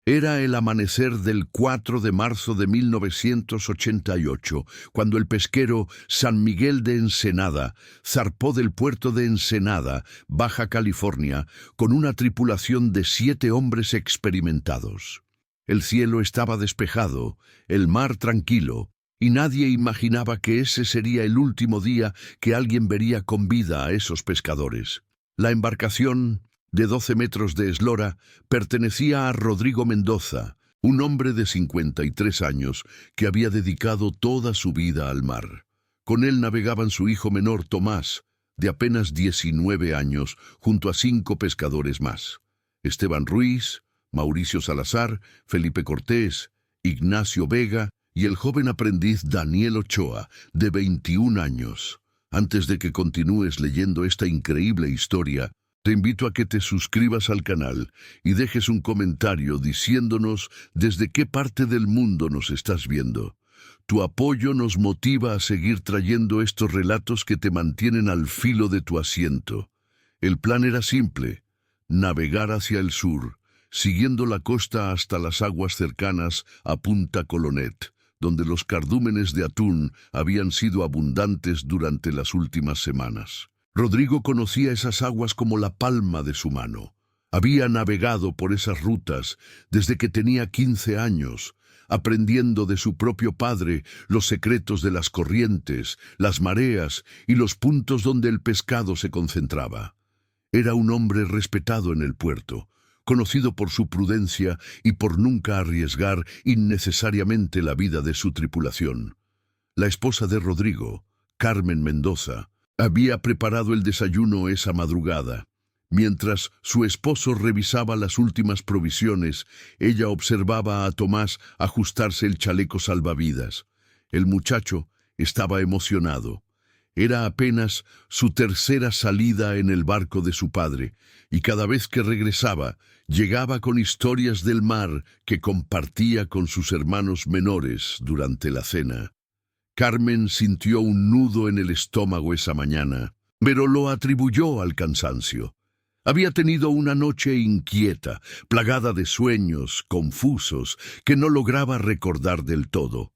Era el amanecer del 4 de marzo de 1988, cuando el pesquero San Miguel de Ensenada zarpó del puerto de Ensenada, Baja California, con una tripulación de 7 hombres experimentados. El cielo estaba despejado, el mar tranquilo, y nadie imaginaba que ese sería el último día que alguien vería con vida a esos pescadores. La embarcación, de 12 metros de eslora, pertenecía a Rodrigo Mendoza, un hombre de 53 años que había dedicado toda su vida al mar. Con él navegaban su hijo menor Tomás, de apenas 19 años, junto a 5 pescadores más: Esteban Ruiz, Mauricio Salazar, Felipe Cortés, Ignacio Vega y el joven aprendiz Daniel Ochoa, de 21 años. Antes de que continúes leyendo esta increíble historia, te invito a que te suscribas al canal y dejes un comentario diciéndonos desde qué parte del mundo nos estás viendo. Tu apoyo nos motiva a seguir trayendo estos relatos que te mantienen al filo de tu asiento. El plan era simple: navegar hacia el sur, siguiendo la costa hasta las aguas cercanas a Punta Colonet, donde los cardúmenes de atún habían sido abundantes durante las últimas semanas. Rodrigo conocía esas aguas como la palma de su mano. Había navegado por esas rutas desde que tenía 15 años, aprendiendo de su propio padre los secretos de las corrientes, las mareas y los puntos donde el pescado se concentraba. Era un hombre respetado en el puerto, conocido por su prudencia y por nunca arriesgar innecesariamente la vida de su tripulación. La esposa de Rodrigo, Carmen Mendoza, había preparado el desayuno esa madrugada. Mientras su esposo revisaba las últimas provisiones, ella observaba a Tomás ajustarse el chaleco salvavidas. El muchacho estaba emocionado. Era apenas su tercera salida en el barco de su padre, y cada vez que regresaba, llegaba con historias del mar que compartía con sus hermanos menores durante la cena. Carmen sintió un nudo en el estómago esa mañana, pero lo atribuyó al cansancio. Había tenido una noche inquieta, plagada de sueños confusos que no lograba recordar del todo.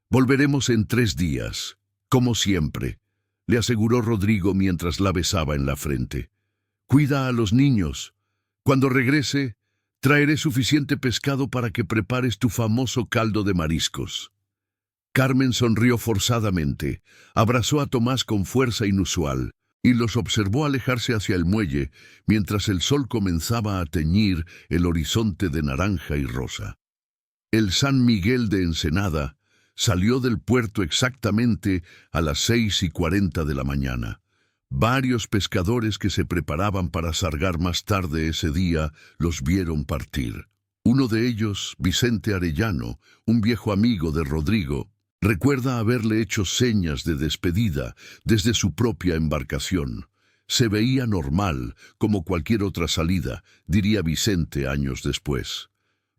«Volveremos en 3 días, como siempre», le aseguró Rodrigo mientras la besaba en la frente. «Cuida a los niños. Cuando regrese, traeré suficiente pescado para que prepares tu famoso caldo de mariscos». Carmen sonrió forzadamente, abrazó a Tomás con fuerza inusual y los observó alejarse hacia el muelle mientras el sol comenzaba a teñir el horizonte de naranja y rosa. El San Miguel de Ensenada salió del puerto exactamente a las 6:40 de la mañana. Varios pescadores que se preparaban para zargar más tarde ese día los vieron partir. Uno de ellos, Vicente Arellano, un viejo amigo de Rodrigo, recuerda haberle hecho señas de despedida desde su propia embarcación. Se veía normal, como cualquier otra salida, diría Vicente años después.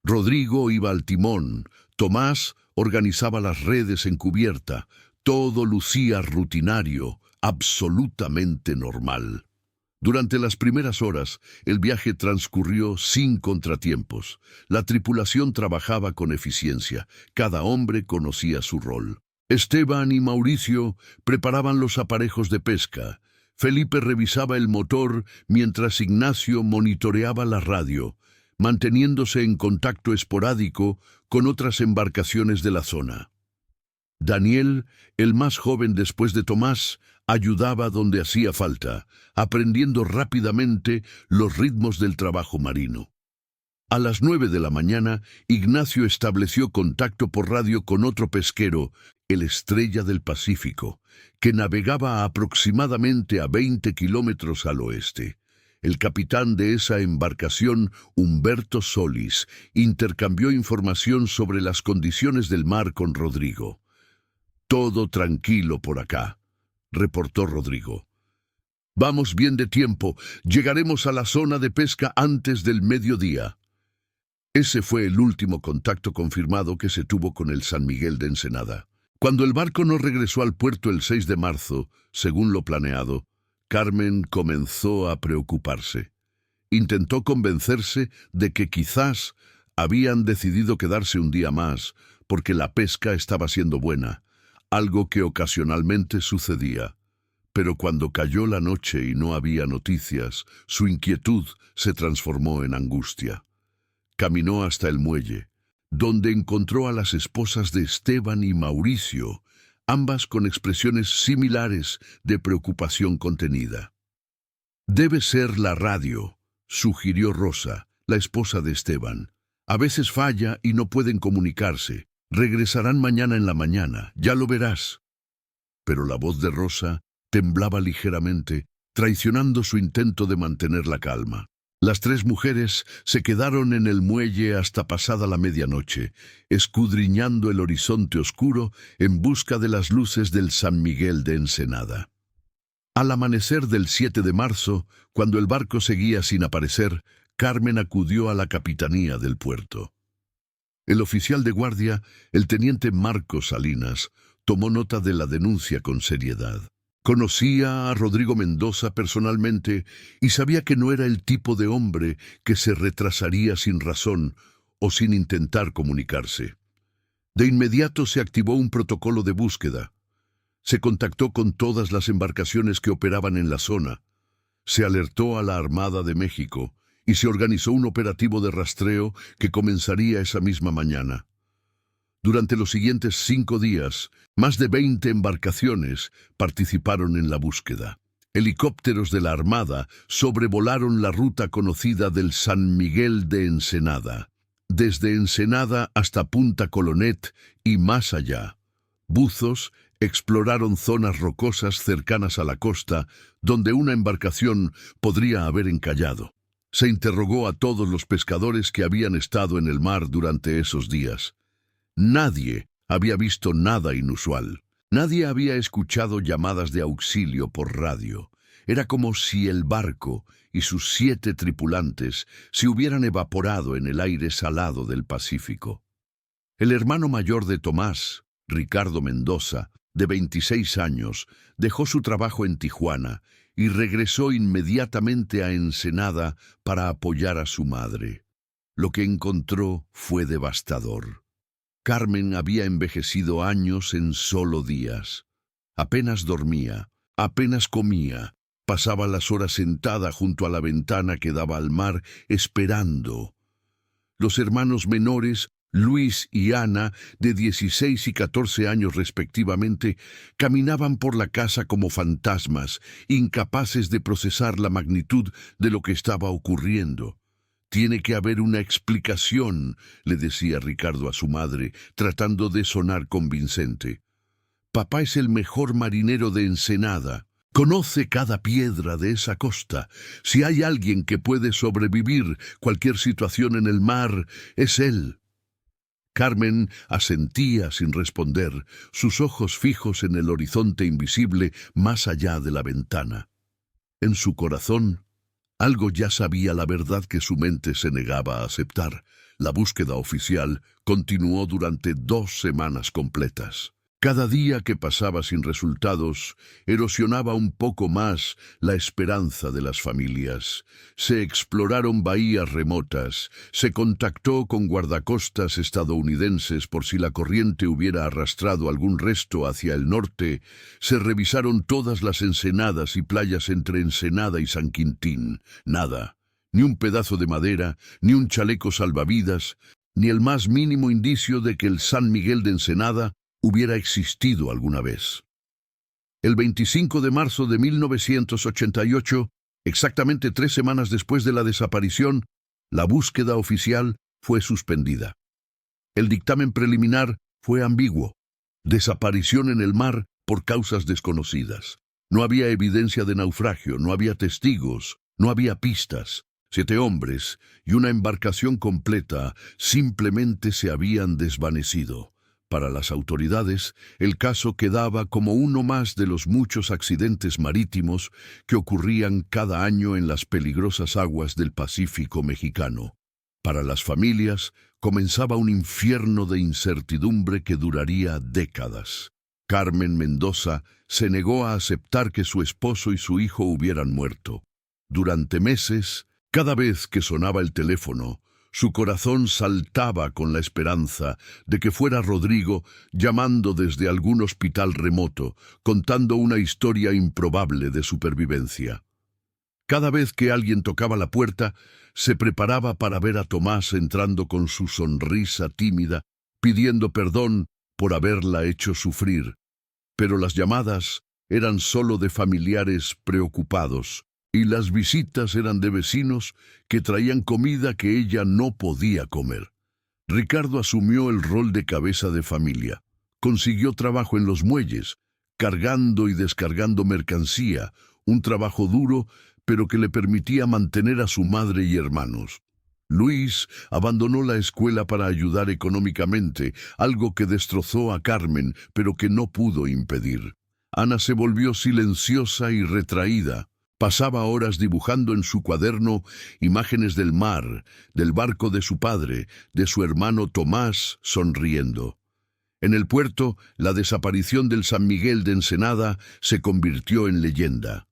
Rodrigo iba al timón, Tomás organizaba las redes en cubierta, todo lucía rutinario, absolutamente normal. Durante las primeras horas, el viaje transcurrió sin contratiempos. La tripulación trabajaba con eficiencia. Cada hombre conocía su rol. Esteban y Mauricio preparaban los aparejos de pesca. Felipe revisaba el motor mientras Ignacio monitoreaba la radio, manteniéndose en contacto esporádico con otras embarcaciones de la zona. Daniel, el más joven después de Tomás, ayudaba donde hacía falta, aprendiendo rápidamente los ritmos del trabajo marino. A las 9 de la mañana, Ignacio estableció contacto por radio con otro pesquero, el Estrella del Pacífico, que navegaba aproximadamente a 20 kilómetros al oeste. El capitán de esa embarcación, Humberto Solís, intercambió información sobre las condiciones del mar con Rodrigo. «Todo tranquilo por acá», reportó Rodrigo. «Vamos bien de tiempo. Llegaremos a la zona de pesca antes del mediodía». Ese fue el último contacto confirmado que se tuvo con el San Miguel de Ensenada. Cuando el barco no regresó al puerto el 6 de marzo, según lo planeado, Carmen comenzó a preocuparse. Intentó convencerse de que quizás Habían decidido quedarse un día más porque la pesca estaba siendo buena, algo que ocasionalmente sucedía. Pero cuando cayó la noche y no había noticias, su inquietud se transformó en angustia. Caminó hasta el muelle, donde encontró a las esposas de Esteban y Mauricio, ambas con expresiones similares de preocupación contenida. «Debe ser la radio», sugirió Rosa, la esposa de Esteban. «A veces falla y no pueden comunicarse. Regresarán mañana en la mañana, ya lo verás». Pero la voz de Rosa temblaba ligeramente, traicionando su intento de mantener la calma. Las tres mujeres se quedaron en el muelle hasta pasada la medianoche, escudriñando el horizonte oscuro en busca de las luces del San Miguel de Ensenada. Al amanecer del 7 de marzo, cuando el barco seguía sin aparecer, Carmen acudió a la capitanía del puerto. El oficial de guardia, el teniente Marcos Salinas, tomó nota de la denuncia con seriedad. Conocía a Rodrigo Mendoza personalmente y sabía que no era el tipo de hombre que se retrasaría sin razón o sin intentar comunicarse. De inmediato se activó un protocolo de búsqueda. Se contactó con todas las embarcaciones que operaban en la zona. Se alertó a la Armada de México y se organizó un operativo de rastreo que comenzaría esa misma mañana. Durante los siguientes 5 días, más de 20 embarcaciones participaron en la búsqueda. Helicópteros de la Armada sobrevolaron la ruta conocida del San Miguel de Ensenada, desde Ensenada hasta Punta Colonet y más allá. Buzos exploraron zonas rocosas cercanas a la costa, donde una embarcación podría haber encallado. Se interrogó a todos los pescadores que habían estado en el mar durante esos días. Nadie había visto nada inusual. Nadie había escuchado llamadas de auxilio por radio. Era como si el barco y sus 7 tripulantes se hubieran evaporado en el aire salado del Pacífico. El hermano mayor de Tomás, Ricardo Mendoza, de 26 años, dejó su trabajo en Tijuana y regresó inmediatamente a Ensenada para apoyar a su madre. Lo que encontró fue devastador. Carmen había envejecido años en solo días. Apenas dormía, apenas comía, pasaba las horas sentada junto a la ventana que daba al mar, esperando. Los hermanos menores, Luis y Ana, de 16 y 14 años respectivamente, caminaban por la casa como fantasmas, incapaces de procesar la magnitud de lo que estaba ocurriendo. «Tiene que haber una explicación», le decía Ricardo a su madre, tratando de sonar convincente. «Papá es el mejor marinero de Ensenada. Conoce cada piedra de esa costa. Si hay alguien que puede sobrevivir cualquier situación en el mar, es él». Carmen asentía sin responder, sus ojos fijos en el horizonte invisible más allá de la ventana. En su corazón, algo ya sabía la verdad que su mente se negaba a aceptar. La búsqueda oficial continuó durante 2 semanas completas. Cada día que pasaba sin resultados erosionaba un poco más la esperanza de las familias. Se exploraron bahías remotas, se contactó con guardacostas estadounidenses por si la corriente hubiera arrastrado algún resto hacia el norte, se revisaron todas las ensenadas y playas entre Ensenada y San Quintín. Nada, ni un pedazo de madera, ni un chaleco salvavidas, ni el más mínimo indicio de que el San Miguel de Ensenada hubiera existido alguna vez. El 25 de marzo de 1988, exactamente 3 semanas después de la desaparición, la búsqueda oficial fue suspendida. El dictamen preliminar fue ambiguo. Desaparición en el mar por causas desconocidas. No había evidencia de naufragio, no había testigos, no había pistas. 7 hombres y una embarcación completa simplemente se habían desvanecido. Para las autoridades, el caso quedaba como uno más de los muchos accidentes marítimos que ocurrían cada año en las peligrosas aguas del Pacífico mexicano. Para las familias, comenzaba un infierno de incertidumbre que duraría décadas. Carmen Mendoza se negó a aceptar que su esposo y su hijo hubieran muerto. Durante meses, cada vez que sonaba el teléfono, Su corazón saltaba con la esperanza de que fuera Rodrigo llamando desde algún hospital remoto, contando una historia improbable de supervivencia. Cada vez que alguien tocaba la puerta, se preparaba para ver a Tomás entrando con su sonrisa tímida, pidiendo perdón por haberla hecho sufrir. Pero las llamadas eran solo de familiares preocupados, y las visitas eran de vecinos que traían comida que ella no podía comer. Ricardo asumió el rol de cabeza de familia. Consiguió trabajo en los muelles, cargando y descargando mercancía, un trabajo duro, pero que le permitía mantener a su madre y hermanos. Luis abandonó la escuela para ayudar económicamente, algo que destrozó a Carmen, pero que no pudo impedir. Ana se volvió silenciosa y retraída. Pasaba horas dibujando en su cuaderno imágenes del mar, del barco de su padre, de su hermano Tomás, sonriendo. En el puerto, la desaparición del San Miguel de Ensenada se convirtió en leyenda.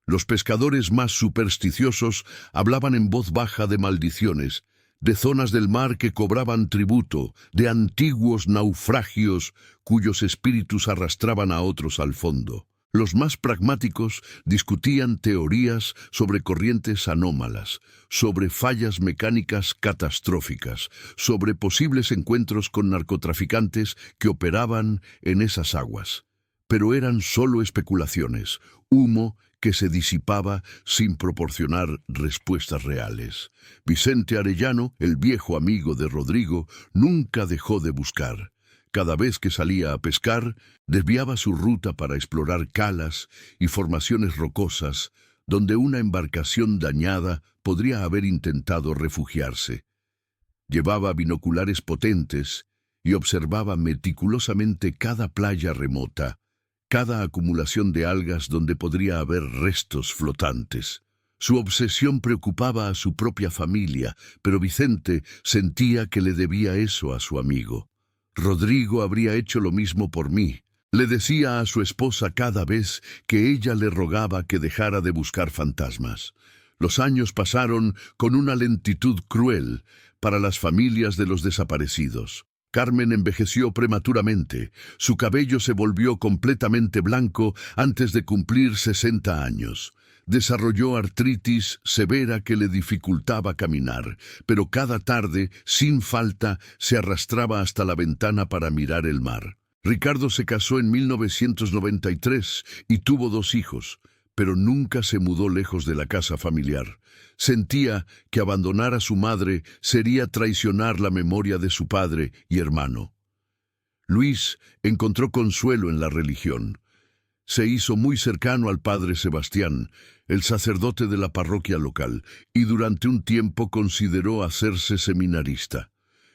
Los pescadores más supersticiosos hablaban en voz baja de maldiciones, de zonas del mar que cobraban tributo, de antiguos naufragios cuyos espíritus arrastraban a otros al fondo. Los más pragmáticos discutían teorías sobre corrientes anómalas, sobre fallas mecánicas catastróficas, sobre posibles encuentros con narcotraficantes que operaban en esas aguas. Pero eran solo especulaciones, humo que se disipaba sin proporcionar respuestas reales. Vicente Arellano, el viejo amigo de Rodrigo, nunca dejó de buscar. Cada vez que salía a pescar, desviaba su ruta para explorar calas y formaciones rocosas donde una embarcación dañada podría haber intentado refugiarse. Llevaba binoculares potentes y observaba meticulosamente cada playa remota, cada acumulación de algas donde podría haber restos flotantes. Su obsesión preocupaba a su propia familia, pero Vicente sentía que le debía eso a su amigo. Rodrigo habría hecho lo mismo por mí, le decía a su esposa cada vez que ella le rogaba que dejara de buscar fantasmas. Los años pasaron con una lentitud cruel para las familias de los desaparecidos. Carmen envejeció prematuramente, su cabello se volvió completamente blanco antes de cumplir 60 años. Desarrolló artritis severa que le dificultaba caminar, pero cada tarde, sin falta, se arrastraba hasta la ventana para mirar el mar. Ricardo se casó en 1993 y tuvo 2 hijos, pero nunca se mudó lejos de la casa familiar. Sentía que abandonar a su madre sería traicionar la memoria de su padre y hermano. Luis encontró consuelo en la religión. Se hizo muy cercano al padre Sebastián, el sacerdote de la parroquia local, y durante un tiempo consideró hacerse seminarista.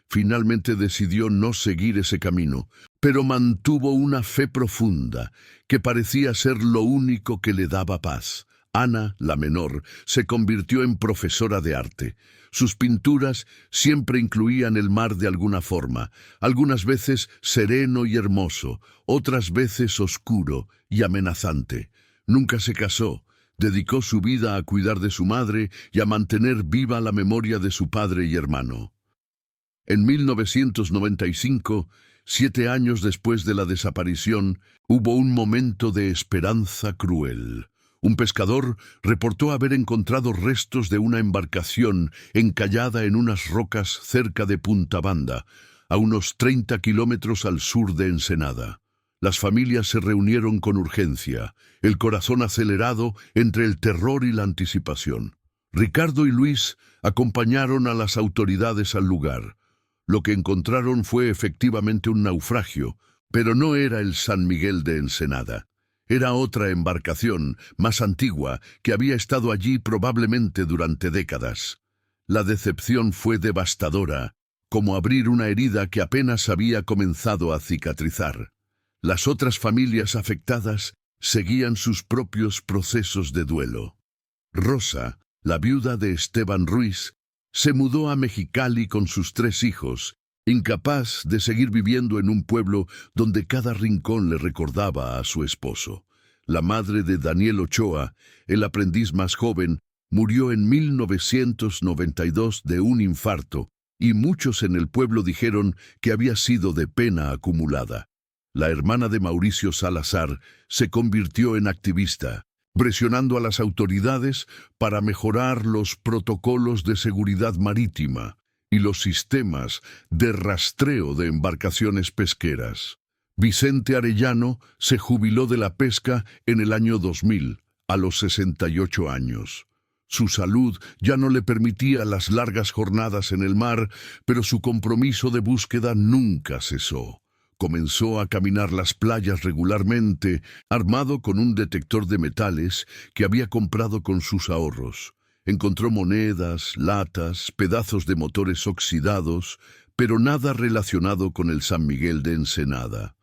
Finalmente decidió no seguir ese camino, pero mantuvo una fe profunda, que parecía ser lo único que le daba paz. Ana, la menor, se convirtió en profesora de arte. Sus pinturas siempre incluían el mar de alguna forma, algunas veces sereno y hermoso, otras veces oscuro y amenazante. Nunca se casó, dedicó su vida a cuidar de su madre y a mantener viva la memoria de su padre y hermano. En 1995, 7 años después de la desaparición, hubo un momento de esperanza cruel. Un pescador reportó haber encontrado restos de una embarcación encallada en unas rocas cerca de Punta Banda, a unos 30 kilómetros al sur de Ensenada. Las familias se reunieron con urgencia, el corazón acelerado entre el terror y la anticipación. Ricardo y Luis acompañaron a las autoridades al lugar. Lo que encontraron fue efectivamente un naufragio, pero no era el San Miguel de Ensenada. Era otra embarcación, más antigua, que había estado allí probablemente durante décadas. La decepción fue devastadora, como abrir una herida que apenas había comenzado a cicatrizar. Las otras familias afectadas seguían sus propios procesos de duelo. Rosa, la viuda de Esteban Ruiz, se mudó a Mexicali con sus 3 hijos, incapaz de seguir viviendo en un pueblo donde cada rincón le recordaba a su esposo. La madre de Daniel Ochoa, el aprendiz más joven, murió en 1992 de un infarto, y muchos en el pueblo dijeron que había sido de pena acumulada. La hermana de Mauricio Salazar se convirtió en activista, presionando a las autoridades para mejorar los protocolos de seguridad marítima y los sistemas de rastreo de embarcaciones pesqueras. Vicente Arellano se jubiló de la pesca en el año 2000, a los 68 años. Su salud ya no le permitía las largas jornadas en el mar, pero su compromiso de búsqueda nunca cesó. Comenzó a caminar las playas regularmente, armado con un detector de metales que había comprado con sus ahorros. Encontró monedas, latas, pedazos de motores oxidados, pero nada relacionado con el San Miguel de Ensenada.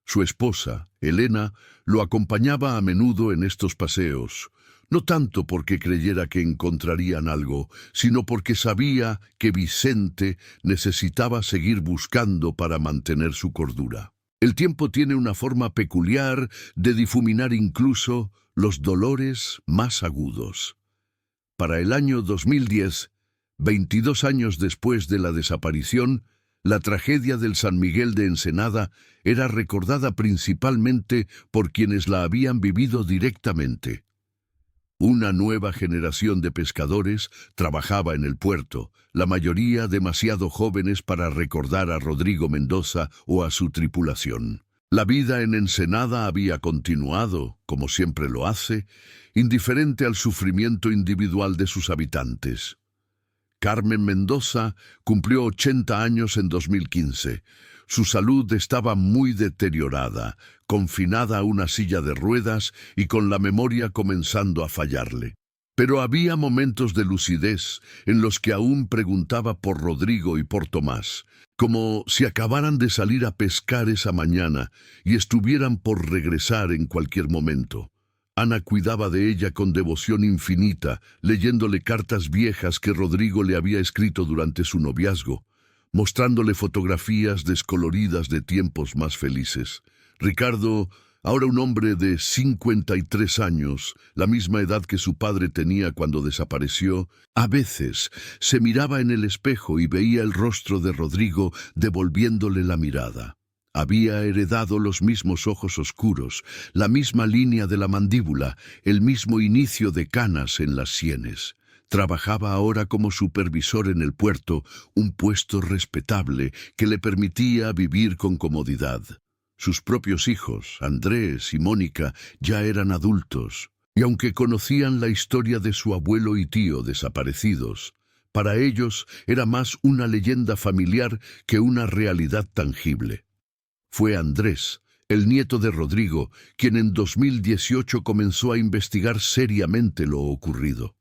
Su esposa, Elena, lo acompañaba a menudo en estos paseos, no tanto porque creyera que encontrarían algo, sino porque sabía que Vicente necesitaba seguir buscando para mantener su cordura. El tiempo tiene una forma peculiar de difuminar incluso los dolores más agudos. Para el año 2010, 22 años después de la desaparición, la tragedia del San Miguel de Ensenada era recordada principalmente por quienes la habían vivido directamente. Una nueva generación de pescadores trabajaba en el puerto, la mayoría demasiado jóvenes para recordar a Rodrigo Mendoza o a su tripulación. La vida en Ensenada había continuado, como siempre lo hace, indiferente al sufrimiento individual de sus habitantes. Carmen Mendoza cumplió 80 años en 2015. Su salud estaba muy deteriorada, confinada a una silla de ruedas y con la memoria comenzando a fallarle. Pero había momentos de lucidez en los que aún preguntaba por Rodrigo y por Tomás, como si acabaran de salir a pescar esa mañana y estuvieran por regresar en cualquier momento. Ana cuidaba de ella con devoción infinita, leyéndole cartas viejas que Rodrigo le había escrito durante su noviazgo, mostrándole fotografías descoloridas de tiempos más felices. Ricardo, ahora un hombre de 53 años, la misma edad que su padre tenía cuando desapareció, a veces se miraba en el espejo y veía el rostro de Rodrigo devolviéndole la mirada. Había heredado los mismos ojos oscuros, la misma línea de la mandíbula, el mismo inicio de canas en las sienes. Trabajaba ahora como supervisor en el puerto, un puesto respetable que le permitía vivir con comodidad. Sus propios hijos, Andrés y Mónica, ya eran adultos, y aunque conocían la historia de su abuelo y tío desaparecidos, para ellos era más una leyenda familiar que una realidad tangible. Fue Andrés, el nieto de Rodrigo, quien en 2018 comenzó a investigar seriamente lo ocurrido.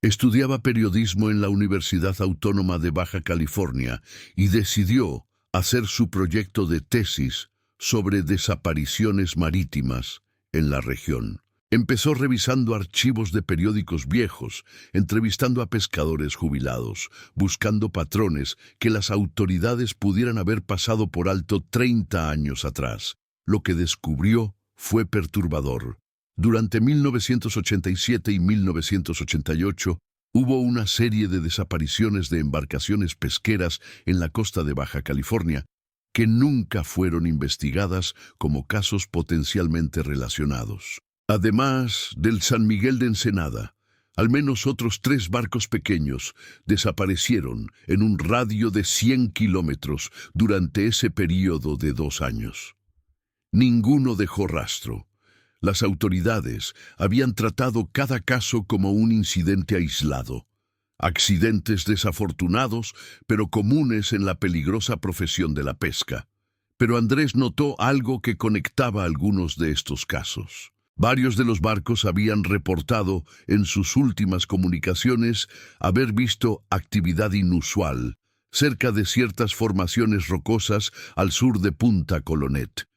Estudiaba periodismo en la Universidad Autónoma de Baja California y decidió hacer su proyecto de tesis sobre desapariciones marítimas en la región. Empezó revisando archivos de periódicos viejos, entrevistando a pescadores jubilados, buscando patrones que las autoridades pudieran haber pasado por alto 30 años atrás. Lo que descubrió fue perturbador. Durante 1987 y 1988 hubo una serie de desapariciones de embarcaciones pesqueras en la costa de Baja California que nunca fueron investigadas como casos potencialmente relacionados. Además del San Miguel de Ensenada, al menos otros 3 barcos pequeños desaparecieron en un radio de 100 kilómetros durante ese período de 2 años. Ninguno dejó rastro. Las autoridades habían tratado cada caso como un incidente aislado. Accidentes desafortunados, pero comunes en la peligrosa profesión de la pesca. Pero Andrés notó algo que conectaba algunos de estos casos. Varios de los barcos habían reportado en sus últimas comunicaciones haber visto actividad inusual cerca de ciertas formaciones rocosas al sur de Punta Colonet.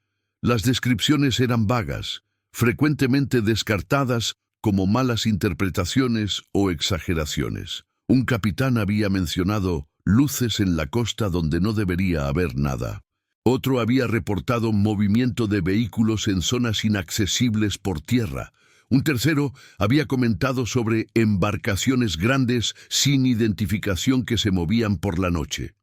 Las descripciones eran vagas, frecuentemente descartadas como malas interpretaciones o exageraciones. Un capitán había mencionado luces en la costa donde no debería haber nada. Otro había reportado movimiento de vehículos en zonas inaccesibles por tierra, Un tercero había comentado sobre embarcaciones grandes sin identificación que se movían por la noche.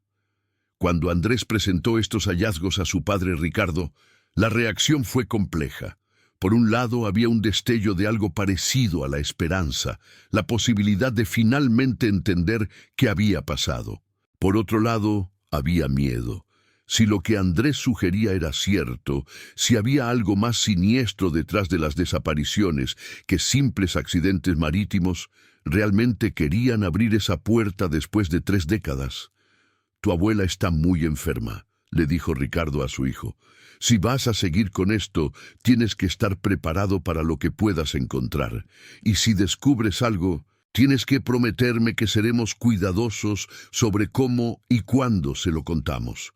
Cuando Andrés presentó estos hallazgos a su padre Ricardo, la reacción fue compleja. Por un lado había un destello de algo parecido a la esperanza, la posibilidad de finalmente entender qué había pasado. Por otro lado, había miedo. Si lo que Andrés sugería era cierto, si había algo más siniestro detrás de las desapariciones que simples accidentes marítimos, ¿realmente querían abrir esa puerta después de 3 décadas? «Tu abuela está muy enferma», le dijo Ricardo a su hijo. «Si vas a seguir con esto, tienes que estar preparado para lo que puedas encontrar. Y si descubres algo, tienes que prometerme que seremos cuidadosos sobre cómo y cuándo se lo contamos».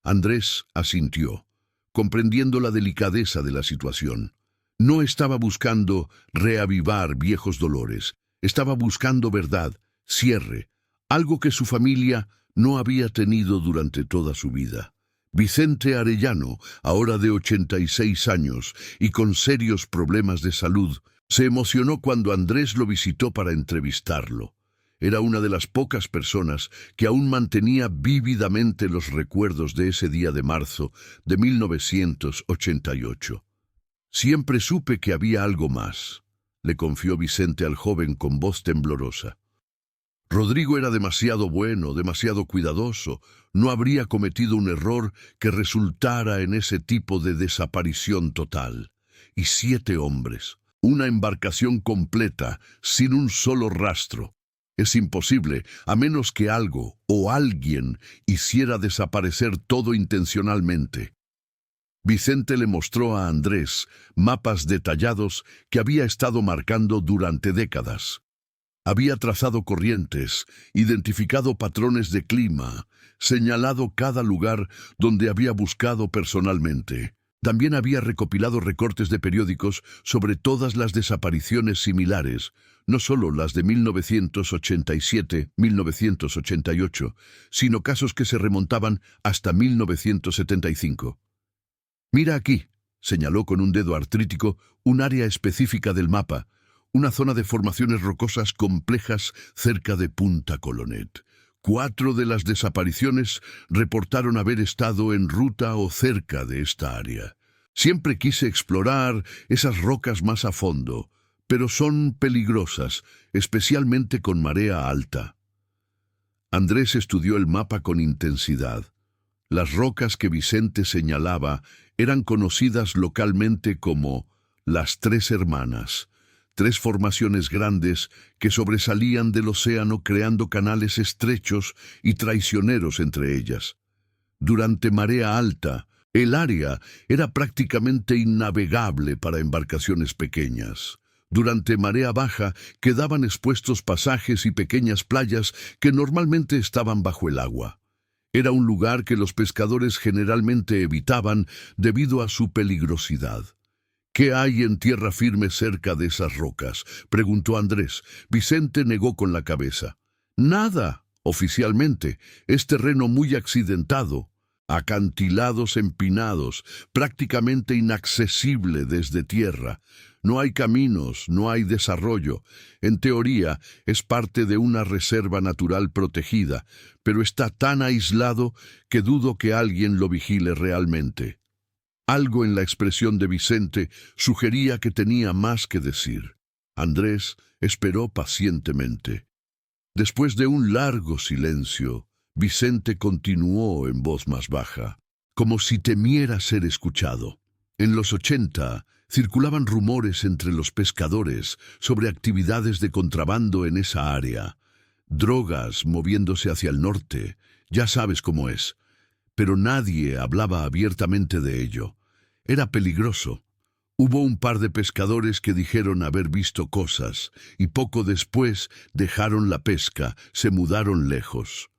Andrés asintió, comprendiendo la delicadeza de la situación. No estaba buscando reavivar viejos dolores, estaba buscando verdad, cierre, algo que su familia no había tenido durante toda su vida. Vicente Arellano, ahora de 86 años y con serios problemas de salud, se emocionó cuando Andrés lo visitó para entrevistarlo. Era una de las pocas personas que aún mantenía vívidamente los recuerdos de ese día de marzo de 1988. «Siempre supe que había algo más», le confió Vicente al joven con voz temblorosa. «Rodrigo era demasiado bueno, demasiado cuidadoso. No habría cometido un error que resultara en ese tipo de desaparición total. Y 7 hombres, una embarcación completa, sin un solo rastro. Es imposible, a menos que algo o alguien hiciera desaparecer todo intencionalmente». Vicente le mostró a Andrés mapas detallados que había estado marcando durante décadas. Había trazado corrientes, identificado patrones de clima, señalado cada lugar donde había buscado personalmente. También había recopilado recortes de periódicos sobre todas las desapariciones similares, no solo las de 1987-1988, sino casos que se remontaban hasta 1975. «Mira aquí», señaló con un dedo artrítico un área específica del mapa, una zona de formaciones rocosas complejas cerca de Punta Colonet. 4 de las desapariciones reportaron haber estado en ruta o cerca de esta área. Siempre quise explorar esas rocas más a fondo, pero son peligrosas, especialmente con marea alta». Andrés estudió el mapa con intensidad. Las rocas que Vicente señalaba eran conocidas localmente como las 3 Hermanas, 3 formaciones grandes que sobresalían del océano creando canales estrechos y traicioneros entre ellas. Durante marea alta, el área era prácticamente innavegable para embarcaciones pequeñas. Durante marea baja quedaban expuestos pasajes y pequeñas playas que normalmente estaban bajo el agua. Era un lugar que los pescadores generalmente evitaban debido a su peligrosidad. «¿Qué hay en tierra firme cerca de esas rocas?», preguntó Andrés. Vicente negó con la cabeza. «Nada, oficialmente. Es terreno muy accidentado. Acantilados empinados, prácticamente inaccesible desde tierra. No hay caminos, no hay desarrollo. En teoría, es parte de una reserva natural protegida, pero está tan aislado que dudo que alguien lo vigile realmente». Algo en la expresión de Vicente sugería que tenía más que decir. Andrés esperó pacientemente. Después de un largo silencio, Vicente continuó en voz más baja, como si temiera ser escuchado. En los 80 circulaban rumores entre los pescadores sobre actividades de contrabando en esa área. Drogas moviéndose hacia el norte, ya sabes cómo es. Pero nadie hablaba abiertamente de ello. Era peligroso. Hubo un par de pescadores que dijeron haber visto cosas, y poco después dejaron la pesca, se mudaron lejos.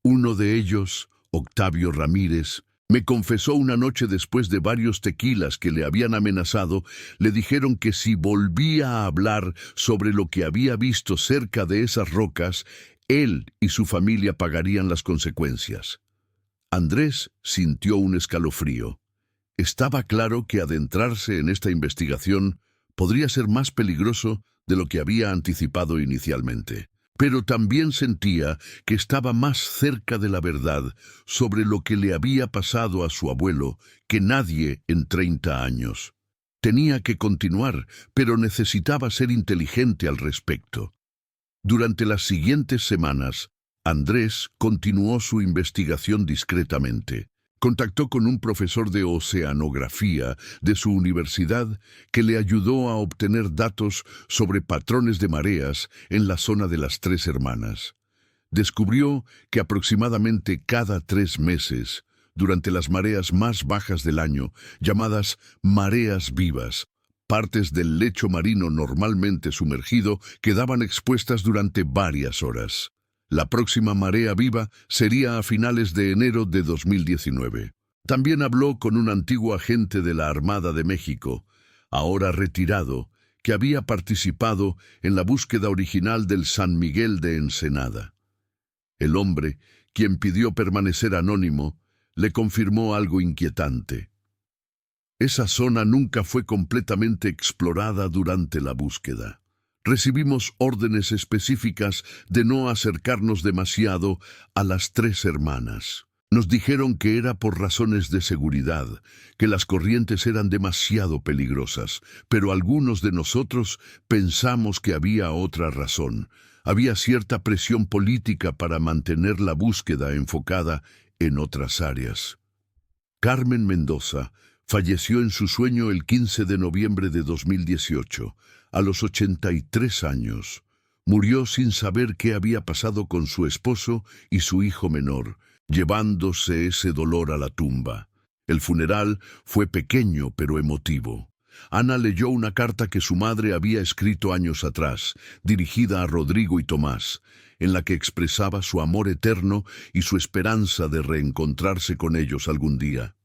Uno de ellos, Octavio Ramírez, me confesó una noche después de varios tequilas que le habían amenazado, le dijeron que si volvía a hablar sobre lo que había visto cerca de esas rocas, él y su familia pagarían las consecuencias. Andrés sintió un escalofrío. Estaba claro que adentrarse en esta investigación Podría ser más peligroso de lo que había anticipado inicialmente. Pero también sentía que estaba más cerca de la verdad sobre lo que le había pasado a su abuelo que nadie en 30 años. Tenía que continuar, pero necesitaba ser inteligente al respecto. Durante las siguientes semanas, Andrés continuó su investigación discretamente. Contactó con un profesor de oceanografía de su universidad que le ayudó a obtener datos sobre patrones de mareas en la zona de las Tres Hermanas. Descubrió que aproximadamente cada 3 meses, durante las mareas más bajas del año, llamadas mareas vivas, partes del lecho marino normalmente sumergido quedaban expuestas durante varias horas. La próxima marea viva sería a finales de enero de 2019. También habló con un antiguo agente de la Armada de México, ahora retirado, que había participado en la búsqueda original del San Miguel de Ensenada. El hombre, quien pidió permanecer anónimo, le confirmó algo inquietante. Esa zona nunca fue completamente explorada durante la búsqueda. Recibimos órdenes específicas de no acercarnos demasiado a las Tres Hermanas. Nos dijeron que era por razones de seguridad, que las corrientes eran demasiado peligrosas, pero algunos de nosotros pensamos que había otra razón. Había cierta presión política para mantener la búsqueda enfocada en otras áreas. Carmen Mendoza falleció en su sueño el 15 de noviembre de 2018, a los 83 años. Murió sin saber qué había pasado con su esposo y su hijo menor, llevándose ese dolor a la tumba. El funeral fue pequeño pero emotivo. Ana leyó una carta que su madre había escrito años atrás, dirigida a Rodrigo y Tomás, en la que expresaba su amor eterno y su esperanza de reencontrarse con ellos algún día.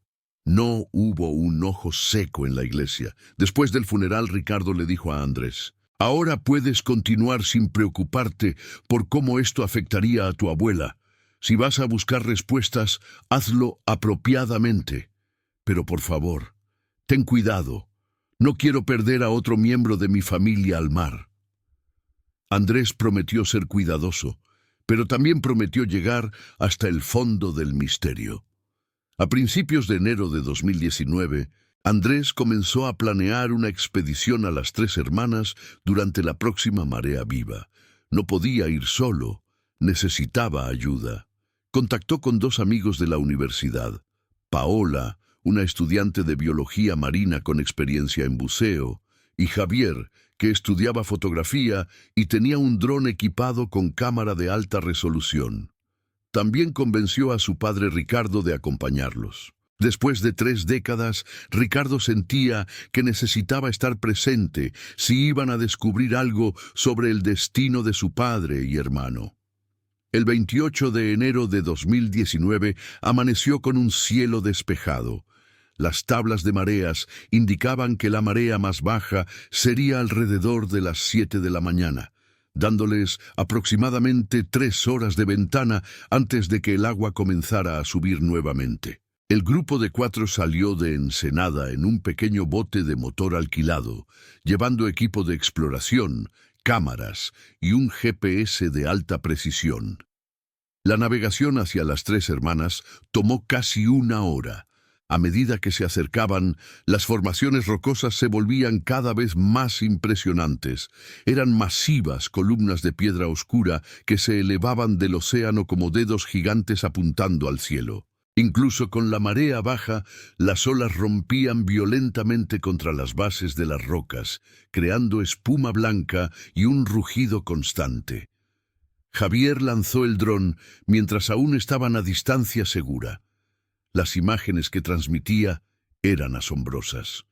No hubo un ojo seco en la iglesia. Después del funeral, Ricardo le dijo a Andrés: «Ahora puedes continuar sin preocuparte por cómo esto afectaría a tu abuela. Si vas a buscar respuestas, hazlo apropiadamente. Pero por favor, ten cuidado. No quiero perder a otro miembro de mi familia al mar». Andrés prometió ser cuidadoso, pero también prometió llegar hasta el fondo del misterio. A principios de enero de 2019, Andrés comenzó a planear una expedición a las Tres Hermanas durante la próxima marea viva. No podía ir solo, necesitaba ayuda. Contactó con 2 amigos de la universidad: Paola, una estudiante de biología marina con experiencia en buceo, y Javier, que estudiaba fotografía y tenía un dron equipado con cámara de alta resolución. También convenció a su padre Ricardo de acompañarlos. Después de 3 décadas, Ricardo sentía que necesitaba estar presente si iban a descubrir algo sobre el destino de su padre y hermano. El 28 de enero de 2019 amaneció con un cielo despejado. Las tablas de mareas indicaban que la marea más baja sería alrededor de las 7 de la mañana. Dándoles aproximadamente 3 horas de ventana antes de que el agua comenzara a subir nuevamente. El grupo de 4 salió de Ensenada en un pequeño bote de motor alquilado, llevando equipo de exploración, cámaras y un GPS de alta precisión. La navegación hacia las Tres Hermanas tomó casi 1 hora. A medida que se acercaban, las formaciones rocosas se volvían cada vez más impresionantes. Eran masivas columnas de piedra oscura que se elevaban del océano como dedos gigantes apuntando al cielo. Incluso con la marea baja, las olas rompían violentamente contra las bases de las rocas, creando espuma blanca y un rugido constante. Javier lanzó el dron mientras aún estaban a distancia segura. Las imágenes que transmitía eran asombrosas.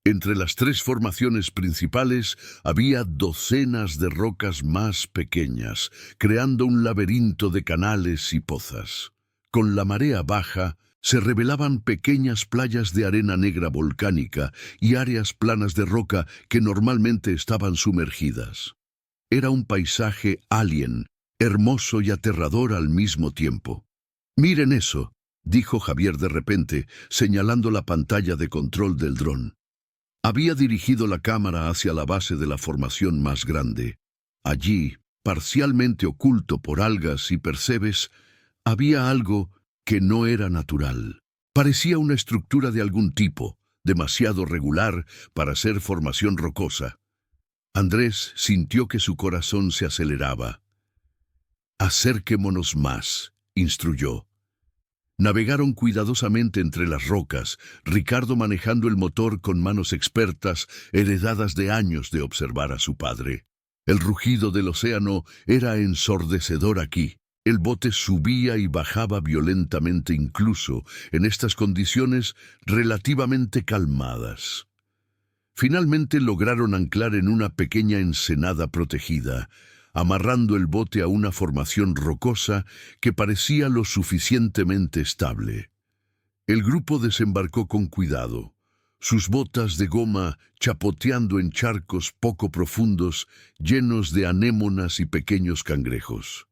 Entre las 3 formaciones principales había docenas de rocas más pequeñas, creando un laberinto de canales y pozas. Con la marea baja, se revelaban pequeñas playas de arena negra volcánica y áreas planas de roca que normalmente estaban sumergidas. Era un paisaje alien, hermoso y aterrador al mismo tiempo. «Miren eso», dijo Javier de repente, señalando la pantalla de control del dron. Había dirigido la cámara hacia la base de la formación más grande. Allí, parcialmente oculto por algas y percebes, había algo que no era natural. Parecía una estructura de algún tipo, demasiado regular para ser formación rocosa. Andrés sintió que su corazón se aceleraba. «Acerquémonos más», instruyó. Navegaron cuidadosamente entre las rocas, Ricardo manejando el motor con manos expertas, heredadas de años de observar a su padre. El rugido del océano era ensordecedor aquí. El bote subía y bajaba violentamente incluso en estas condiciones relativamente calmadas. Finalmente lograron anclar en una pequeña ensenada protegida, amarrando el bote a una formación rocosa que parecía lo suficientemente estable. El grupo desembarcó con cuidado, sus botas de goma chapoteando en charcos poco profundos llenos de anémonas y pequeños cangrejos.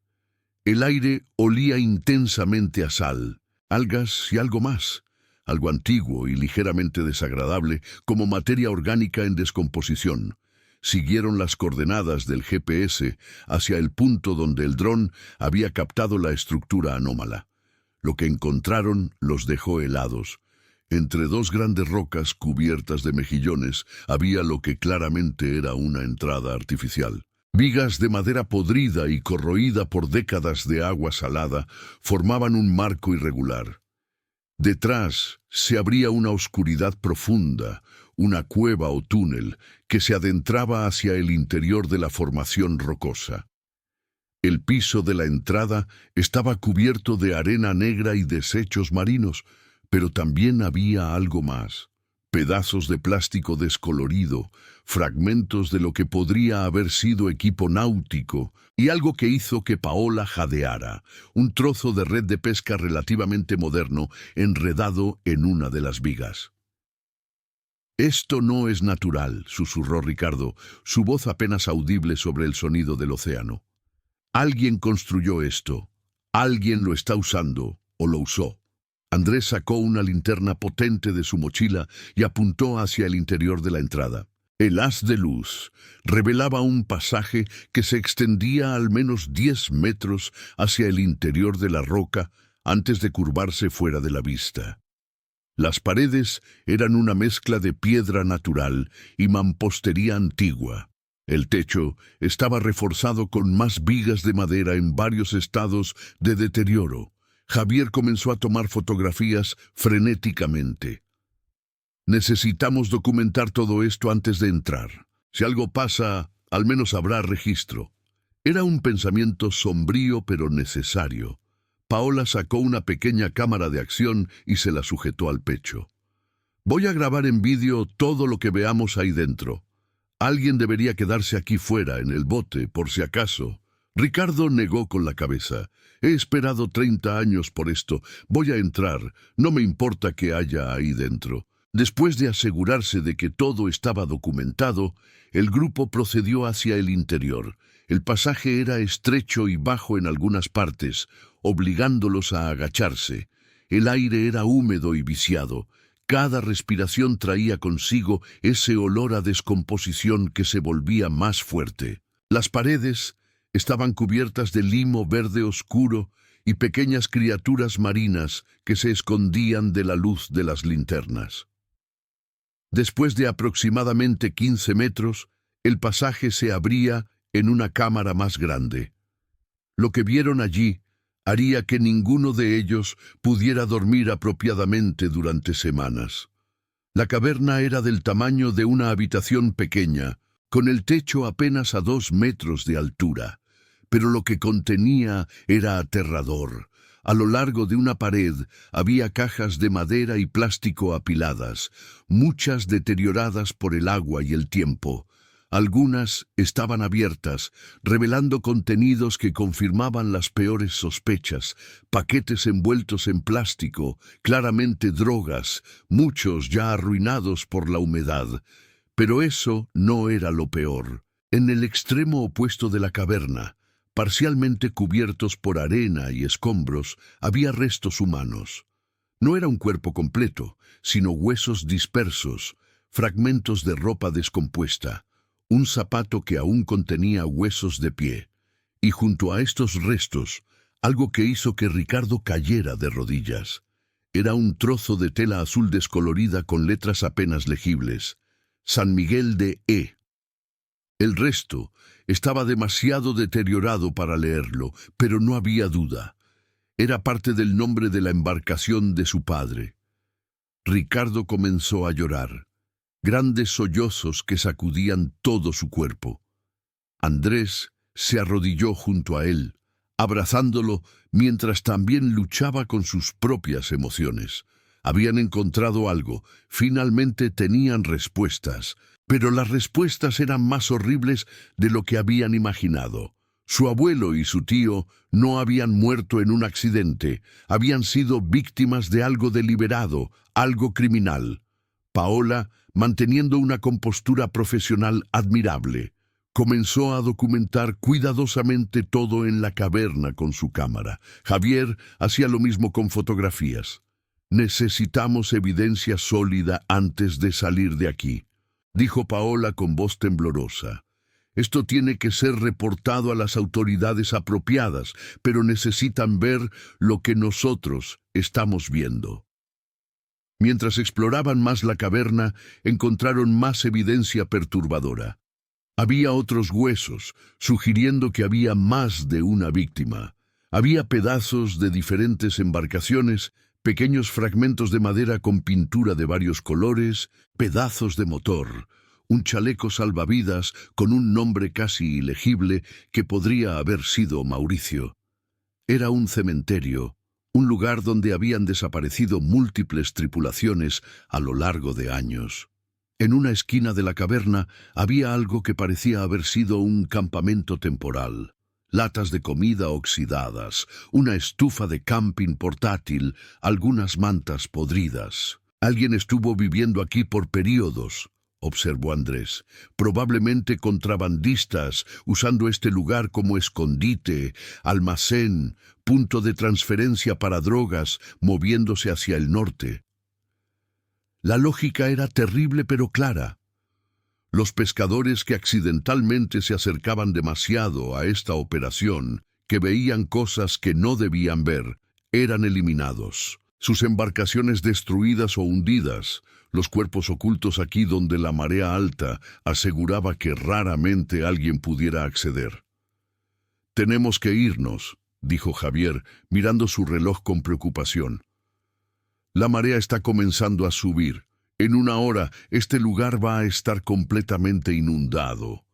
El aire olía intensamente a sal, algas y algo más, algo antiguo y ligeramente desagradable como materia orgánica en descomposición. Siguieron las coordenadas del GPS hacia el punto donde el dron había captado la estructura anómala. Lo que encontraron los dejó helados. Entre dos grandes rocas cubiertas de mejillones había lo que claramente era una entrada artificial. Vigas de madera podrida y corroída por décadas de agua salada formaban un marco irregular. Detrás se abría una oscuridad profunda, una cueva o túnel que se adentraba hacia el interior de la formación rocosa. El piso de la entrada estaba cubierto de arena negra y desechos marinos, pero también había algo más. Pedazos de plástico descolorido, fragmentos de lo que podría haber sido equipo náutico y algo que hizo que Paola jadeara, un trozo de red de pesca relativamente moderno enredado en una de las vigas. «Esto no es natural», susurró Ricardo, su voz apenas audible sobre el sonido del océano. «Alguien construyó esto, alguien lo está usando o lo usó». Andrés sacó una linterna potente de su mochila y apuntó hacia el interior de la entrada. El haz de luz revelaba un pasaje que se extendía al menos 10 metros hacia el interior de la roca antes de curvarse fuera de la vista. Las paredes eran una mezcla de piedra natural y mampostería antigua. El techo estaba reforzado con más vigas de madera en varios estados de deterioro. Javier comenzó a tomar fotografías frenéticamente. «Necesitamos documentar todo esto antes de entrar. Si algo pasa, al menos habrá registro». Era un pensamiento sombrío pero necesario. Paola sacó una pequeña cámara de acción y se la sujetó al pecho. «Voy a grabar en vídeo todo lo que veamos ahí dentro. Alguien debería quedarse aquí fuera, en el bote, por si acaso». Ricardo negó con la cabeza. «He esperado 30 años por esto. Voy a entrar. No me importa qué haya ahí dentro». Después de asegurarse de que todo estaba documentado, el grupo procedió hacia el interior. El pasaje era estrecho y bajo en algunas partes, obligándolos a agacharse. El aire era húmedo y viciado. Cada respiración traía consigo ese olor a descomposición que se volvía más fuerte. Las paredes estaban cubiertas de limo verde oscuro y pequeñas criaturas marinas que se escondían de la luz de las linternas. Después de aproximadamente 15 metros, el pasaje se abría en una cámara más grande. Lo que vieron allí haría que ninguno de ellos pudiera dormir apropiadamente durante semanas. La caverna era del tamaño de una habitación pequeña, con el techo apenas a 2 metros de altura, pero lo que contenía era aterrador. A lo largo de una pared había cajas de madera y plástico apiladas, muchas deterioradas por el agua y el tiempo. Algunas estaban abiertas, revelando contenidos que confirmaban las peores sospechas, paquetes envueltos en plástico, claramente drogas, muchos ya arruinados por la humedad. Pero eso no era lo peor. En el extremo opuesto de la caverna, parcialmente cubiertos por arena y escombros, había restos humanos. No era un cuerpo completo, sino huesos dispersos, fragmentos de ropa descompuesta, un zapato que aún contenía huesos de pie, y junto a estos restos, algo que hizo que Ricardo cayera de rodillas. Era un trozo de tela azul descolorida con letras apenas legibles. San Miguel de E. El resto estaba demasiado deteriorado para leerlo, pero no había duda. Era parte del nombre de la embarcación de su padre. Ricardo comenzó a llorar, grandes sollozos que sacudían todo su cuerpo. Andrés se arrodilló junto a él, abrazándolo mientras también luchaba con sus propias emociones. Habían encontrado algo, finalmente tenían respuestas, pero las respuestas eran más horribles de lo que habían imaginado. Su abuelo y su tío no habían muerto en un accidente, habían sido víctimas de algo deliberado, algo criminal. Paola, manteniendo una compostura profesional admirable, comenzó a documentar cuidadosamente todo en la caverna con su cámara. Javier hacía lo mismo con fotografías. «Necesitamos evidencia sólida antes de salir de aquí», dijo Paola con voz temblorosa. «Esto tiene que ser reportado a las autoridades apropiadas, pero necesitan ver lo que nosotros estamos viendo». Mientras exploraban más la caverna, encontraron más evidencia perturbadora. Había otros huesos, sugiriendo que había más de una víctima. Había pedazos de diferentes embarcaciones, pequeños fragmentos de madera con pintura de varios colores, pedazos de motor, un chaleco salvavidas con un nombre casi ilegible que podría haber sido Mauricio. Era un cementerio, un lugar donde habían desaparecido múltiples tripulaciones a lo largo de años. En una esquina de la caverna había algo que parecía haber sido un campamento temporal. Latas de comida oxidadas, una estufa de camping portátil, algunas mantas podridas. «Alguien estuvo viviendo aquí por períodos», observó Andrés. «Probablemente contrabandistas, usando este lugar como escondite, almacén, punto de transferencia para drogas, moviéndose hacia el norte». La lógica era terrible pero clara. Los pescadores que accidentalmente se acercaban demasiado a esta operación, que veían cosas que no debían ver, eran eliminados. Sus embarcaciones destruidas o hundidas, los cuerpos ocultos aquí donde la marea alta aseguraba que raramente alguien pudiera acceder. «Tenemos que irnos», dijo Javier, mirando su reloj con preocupación. «La marea está comenzando a subir. En una hora, este lugar va a estar completamente inundado».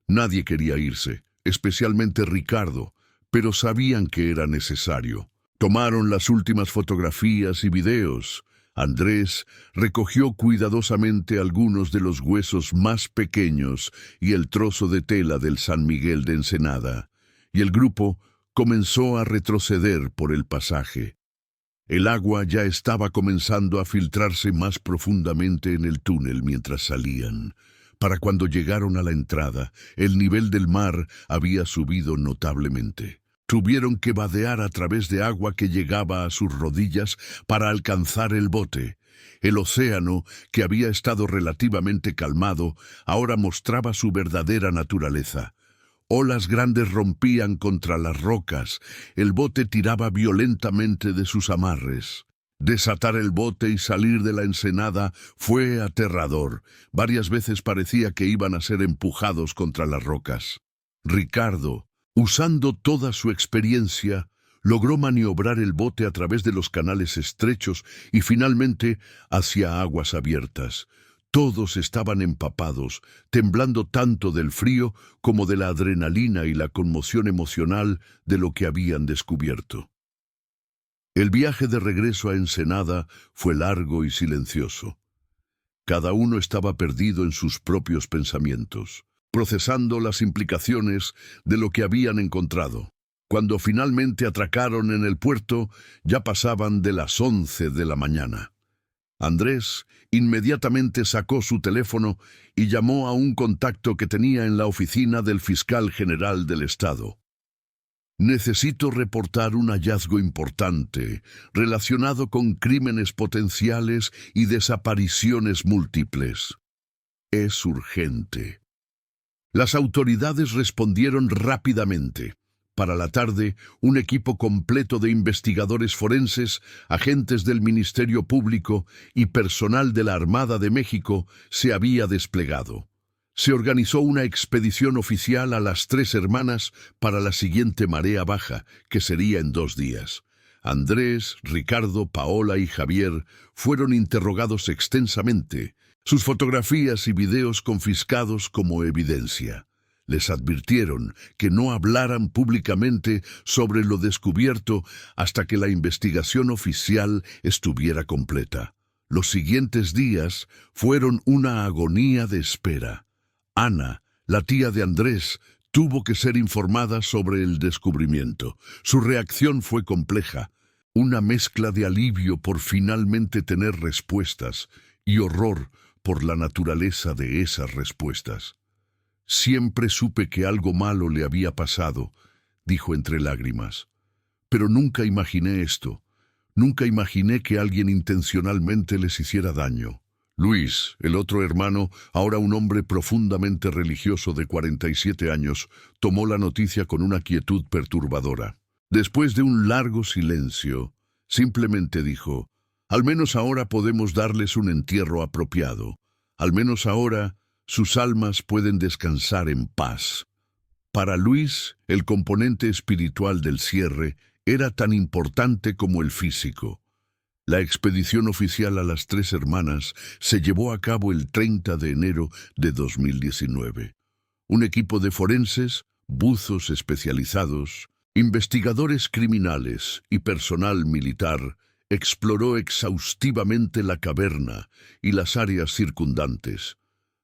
Nadie quería irse, especialmente Ricardo, pero sabían que era necesario. Tomaron las últimas fotografías y videos. Andrés recogió cuidadosamente algunos de los huesos más pequeños y el trozo de tela del San Miguel de Ensenada, y el grupo comenzó a retroceder por el pasaje. El agua ya estaba comenzando a filtrarse más profundamente en el túnel mientras salían. Para cuando llegaron a la entrada, el nivel del mar había subido notablemente. Tuvieron que vadear a través de agua que llegaba a sus rodillas para alcanzar el bote. El océano, que había estado relativamente calmado, ahora mostraba su verdadera naturaleza. Olas grandes rompían contra las rocas, el bote tiraba violentamente de sus amarres. Desatar el bote y salir de la ensenada fue aterrador. Varias veces parecía que iban a ser empujados contra las rocas. Ricardo, usando toda su experiencia, logró maniobrar el bote a través de los canales estrechos y finalmente hacia aguas abiertas. Todos estaban empapados, temblando tanto del frío como de la adrenalina y la conmoción emocional de lo que habían descubierto. El viaje de regreso a Ensenada fue largo y silencioso. Cada uno estaba perdido en sus propios pensamientos, procesando las implicaciones de lo que habían encontrado. Cuando finalmente atracaron en el puerto, ya pasaban de las 11 de la mañana. Andrés inmediatamente sacó su teléfono y llamó a un contacto que tenía en la oficina del fiscal general del estado. «Necesito reportar un hallazgo importante relacionado con crímenes potenciales y desapariciones múltiples». Es urgente. Las autoridades respondieron rápidamente. Para la tarde, un equipo completo de investigadores forenses, agentes del Ministerio Público y personal de la Armada de México se había desplegado. Se organizó una expedición oficial a las tres hermanas para la siguiente marea baja, que sería en 2 días. Andrés, Ricardo, Paola y Javier fueron interrogados extensamente, sus fotografías y videos confiscados como evidencia. Les advirtieron que no hablaran públicamente sobre lo descubierto hasta que la investigación oficial estuviera completa. Los siguientes días fueron una agonía de espera. Ana, la tía de Andrés, tuvo que ser informada sobre el descubrimiento. Su reacción fue compleja, una mezcla de alivio por finalmente tener respuestas y horror por la naturaleza de esas respuestas. Siempre supe que algo malo le había pasado, dijo entre lágrimas. Pero nunca imaginé esto. Nunca imaginé que alguien intencionalmente les hiciera daño. Luis, el otro hermano, ahora un hombre profundamente religioso de 47 años, tomó la noticia con una quietud perturbadora. Después de un largo silencio, simplemente dijo: «Al menos ahora podemos darles un entierro apropiado. Al menos ahora sus almas pueden descansar en paz». Para Luis, el componente espiritual del cierre era tan importante como el físico. La expedición oficial a las tres hermanas se llevó a cabo el 30 de enero de 2019. Un equipo de forenses, buzos especializados, investigadores criminales y personal militar exploró exhaustivamente la caverna y las áreas circundantes.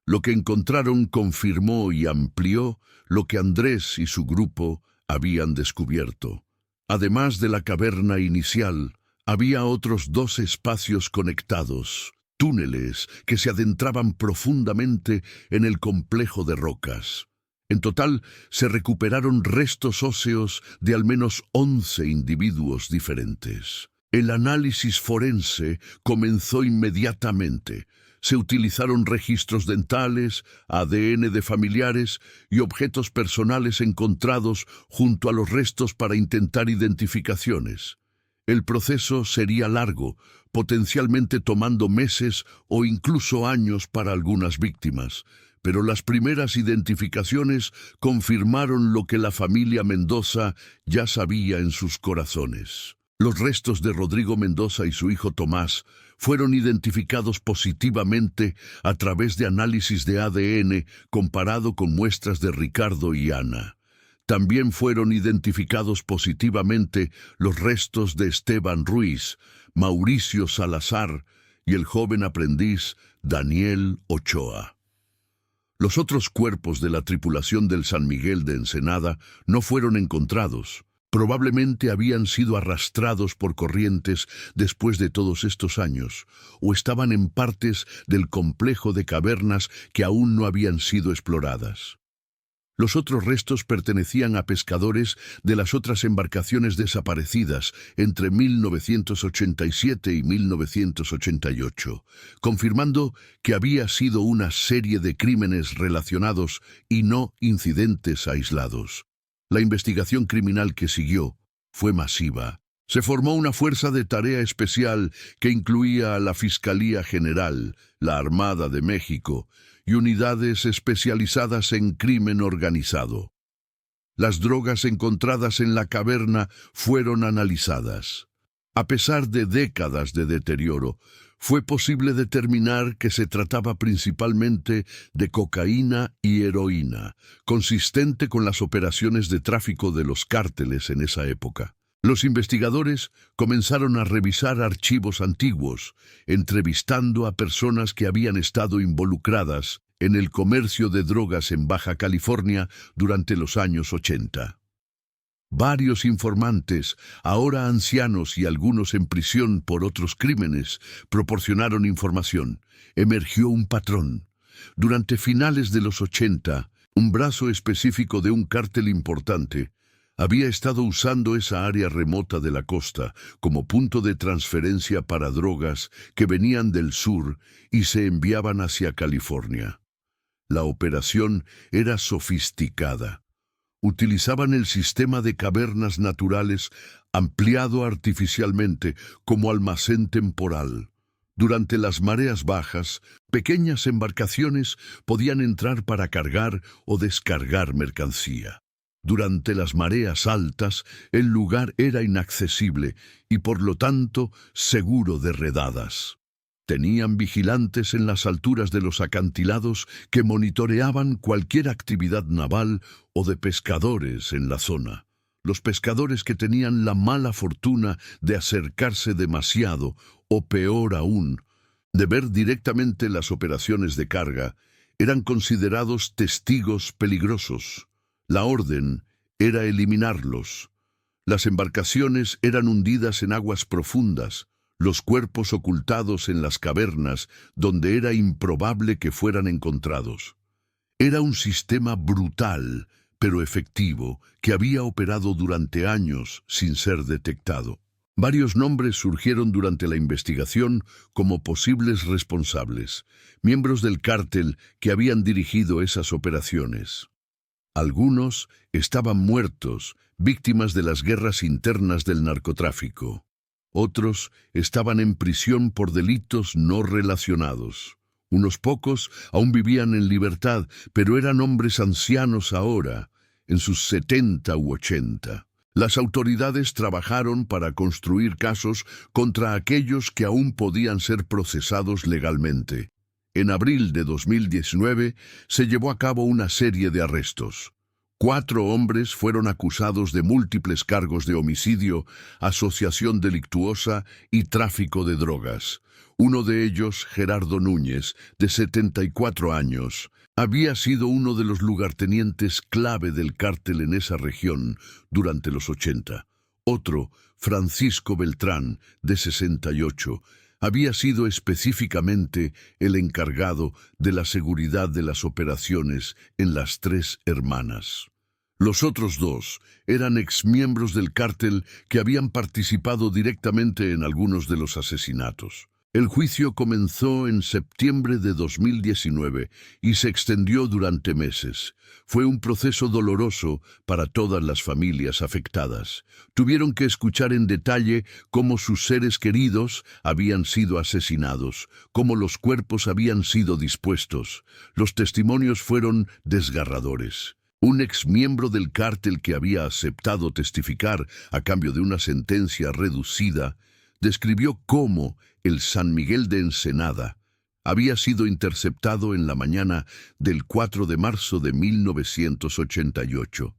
Lo que encontraron confirmó y amplió lo que Andrés y su grupo habían descubierto. Además de la caverna inicial, había otros 2 espacios conectados, túneles que se adentraban profundamente en el complejo de rocas. En total, se recuperaron restos óseos de al menos 11 individuos diferentes. El análisis forense comenzó inmediatamente. Se utilizaron registros dentales, ADN de familiares y objetos personales encontrados junto a los restos para intentar identificaciones. El proceso sería largo, potencialmente tomando meses o incluso años para algunas víctimas, pero las primeras identificaciones confirmaron lo que la familia Mendoza ya sabía en sus corazones. Los restos de Rodrigo Mendoza y su hijo Tomás fueron identificados positivamente a través de análisis de ADN comparado con muestras de Ricardo y Ana. También fueron identificados positivamente los restos de Esteban Ruiz, Mauricio Salazar y el joven aprendiz Daniel Ochoa. Los otros cuerpos de la tripulación del San Miguel de Ensenada no fueron encontrados. Probablemente habían sido arrastrados por corrientes después de todos estos años, o estaban en partes del complejo de cavernas que aún no habían sido exploradas. Los otros restos pertenecían a pescadores de las otras embarcaciones desaparecidas entre 1987 y 1988, confirmando que había sido una serie de crímenes relacionados y no incidentes aislados. La investigación criminal que siguió fue masiva. Se formó una fuerza de tarea especial que incluía a la Fiscalía General, la Armada de México y unidades especializadas en crimen organizado. Las drogas encontradas en la caverna fueron analizadas. A pesar de décadas de deterioro, fue posible determinar que se trataba principalmente de cocaína y heroína, consistente con las operaciones de tráfico de los cárteles en esa época. Los investigadores comenzaron a revisar archivos antiguos, entrevistando a personas que habían estado involucradas en el comercio de drogas en Baja California durante los años 80. Varios informantes, ahora ancianos y algunos en prisión por otros crímenes, proporcionaron información. Emergió un patrón. Durante finales de los 80, un brazo específico de un cártel importante había estado usando esa área remota de la costa como punto de transferencia para drogas que venían del sur y se enviaban hacia California. La operación era sofisticada. Utilizaban el sistema de cavernas naturales ampliado artificialmente como almacén temporal. Durante las mareas bajas, pequeñas embarcaciones podían entrar para cargar o descargar mercancía. Durante las mareas altas, el lugar era inaccesible y por lo tanto seguro de redadas. Tenían vigilantes en las alturas de los acantilados que monitoreaban cualquier actividad naval o de pescadores en la zona. Los pescadores que tenían la mala fortuna de acercarse demasiado, o peor aún, de ver directamente las operaciones de carga, eran considerados testigos peligrosos. La orden era eliminarlos. Las embarcaciones eran hundidas en aguas profundas, los cuerpos ocultados en las cavernas donde era improbable que fueran encontrados. Era un sistema brutal, pero efectivo, que había operado durante años sin ser detectado. Varios nombres surgieron durante la investigación como posibles responsables, miembros del cártel que habían dirigido esas operaciones. Algunos estaban muertos, víctimas de las guerras internas del narcotráfico. Otros estaban en prisión por delitos no relacionados. Unos pocos aún vivían en libertad, pero eran hombres ancianos ahora, en sus 70 u 80. Las autoridades trabajaron para construir casos contra aquellos que aún podían ser procesados legalmente. En abril de 2019 se llevó a cabo una serie de arrestos. 4 hombres fueron acusados de múltiples cargos de homicidio, asociación delictuosa y tráfico de drogas. Uno de ellos, Gerardo Núñez, de 74 años, había sido uno de los lugartenientes clave del cártel en esa región durante los 80. Otro, Francisco Beltrán, de 68, había sido específicamente el encargado de la seguridad de las operaciones en las Tres Hermanas. Los otros 2 eran exmiembros del cártel que habían participado directamente en algunos de los asesinatos. El juicio comenzó en septiembre de 2019 y se extendió durante meses. Fue un proceso doloroso para todas las familias afectadas. Tuvieron que escuchar en detalle cómo sus seres queridos habían sido asesinados, cómo los cuerpos habían sido dispuestos. Los testimonios fueron desgarradores. Un exmiembro del cártel que había aceptado testificar a cambio de una sentencia reducida describió cómo el San Miguel de Ensenada había sido interceptado en la mañana del 4 de marzo de 1988.